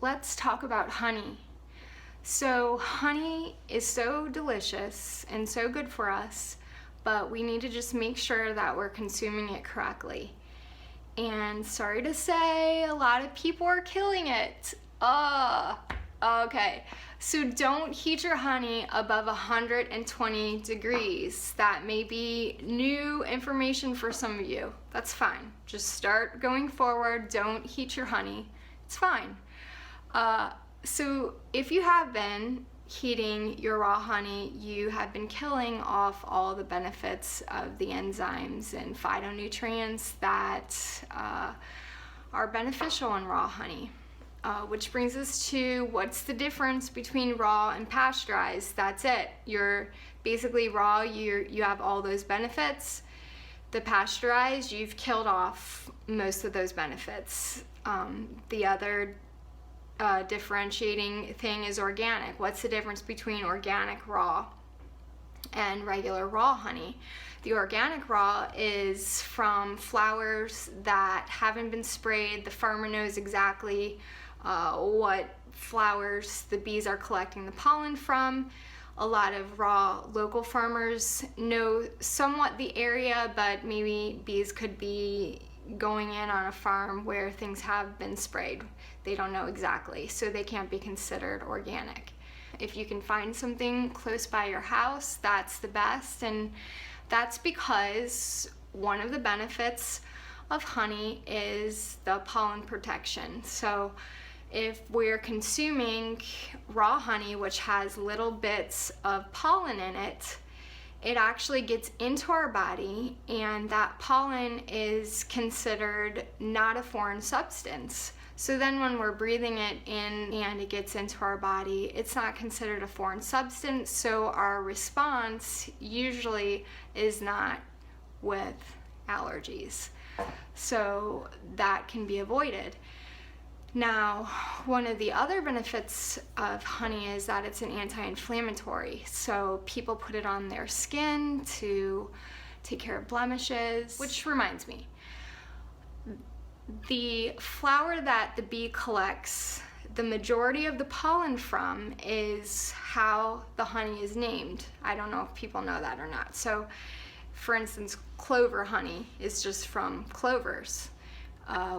let's talk about honey. So honey is so delicious and so good for us, but we need to just make sure that we're consuming it correctly. And sorry to say, a lot of people are killing it. Okay. So don't heat your honey above 120 degrees. That may be new information for some of you. That's fine. Just start going forward. Don't heat your honey. It's fine. So if you have been heating your raw honey, you have been killing off all the benefits of the enzymes and phytonutrients that are beneficial in raw honey. Which brings us to what's the difference between raw and pasteurized. That's it. You're basically raw, you have all those benefits. The pasteurized, you've killed off most of those benefits. The other differentiating thing is organic. What's the difference between organic raw and regular raw honey? The organic raw is from flowers that haven't been sprayed. The farmer knows exactly what flowers the bees are collecting the pollen from. A lot of raw local farmers know somewhat the area, but maybe bees could be going in on a farm where things have been sprayed. They don't know exactly, so they can't be considered organic. If you can find something close by your house, that's the best, and that's because one of the benefits of honey is the pollen protection. So if we're consuming raw honey, which has little bits of pollen in it, it actually gets into our body, and that pollen is considered not a foreign substance. So then when we're breathing it in and it gets into our body, it's not considered a foreign substance, so our response usually is not with allergies. So that can be avoided. Now, one of the other benefits of honey is that it's an anti-inflammatory. So people put it on their skin to take care of blemishes, which reminds me, the flower that the bee collects the majority of the pollen from is how the honey is named. I don't know if people know that or not. So, for instance, clover honey is just from clovers.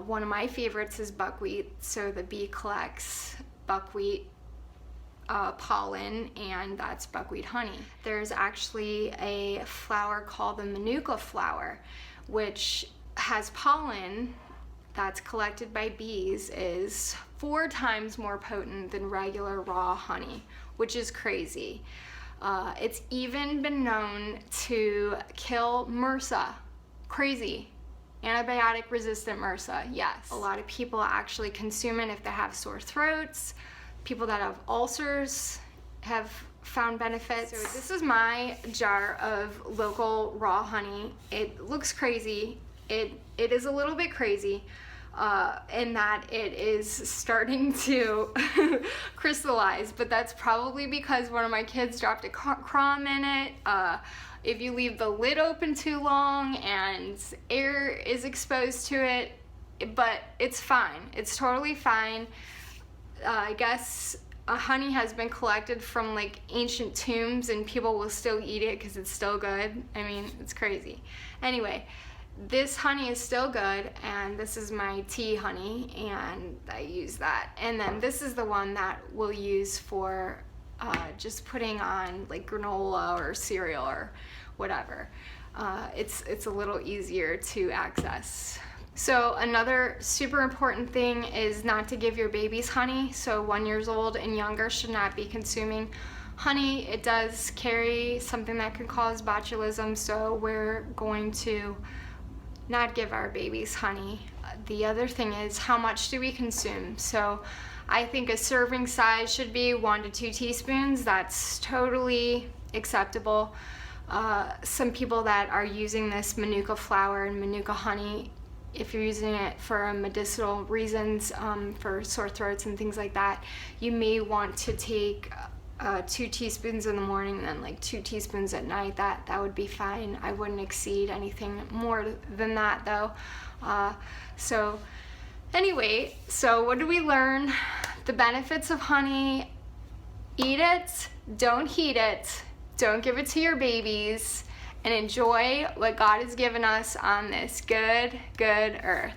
One of my favorites is buckwheat, so the bee collects buckwheat pollen, and that's buckwheat honey. There's actually a flower called the manuka flower, which has pollen that's collected by bees, is 4 times more potent than regular raw honey, which is crazy. It's even been known to kill MRSA. Crazy. Antibiotic resistant MRSA, yes. A lot of people actually consume it if they have sore throats. People that have ulcers have found benefits. So this is my jar of local raw honey. It looks crazy. It is a little bit crazy in that it is starting to crystallize, but that's probably because one of my kids dropped a crumb in it. If you leave the lid open too long and air is exposed to it, but it's fine. It's totally fine. I guess honey has been collected from like ancient tombs and people will still eat it because it's still good. I mean, it's crazy. Anyway, this honey is still good, and this is my tea honey, and I use that. And then this is the one that we'll use for just putting on like granola or cereal or whatever. It's a little easier to access. So another super important thing is not to give your babies honey. So 1 year old and younger should not be consuming honey. It does carry something that can cause botulism, so we're going to not give our babies honey. The other thing is, how much do we consume? So I think a serving size should be 1 to 2 teaspoons. That's totally acceptable. Some people that are using this manuka flower and manuka honey, if you're using it for medicinal reasons, for sore throats and things like that, you may want to take 2 teaspoons in the morning and then like 2 teaspoons at night. That would be fine. I wouldn't exceed anything more than that though. So anyway, so what did we learn? the benefits of honey: eat it, don't heat it, don't give it to your babies, and enjoy what God has given us on this good earth.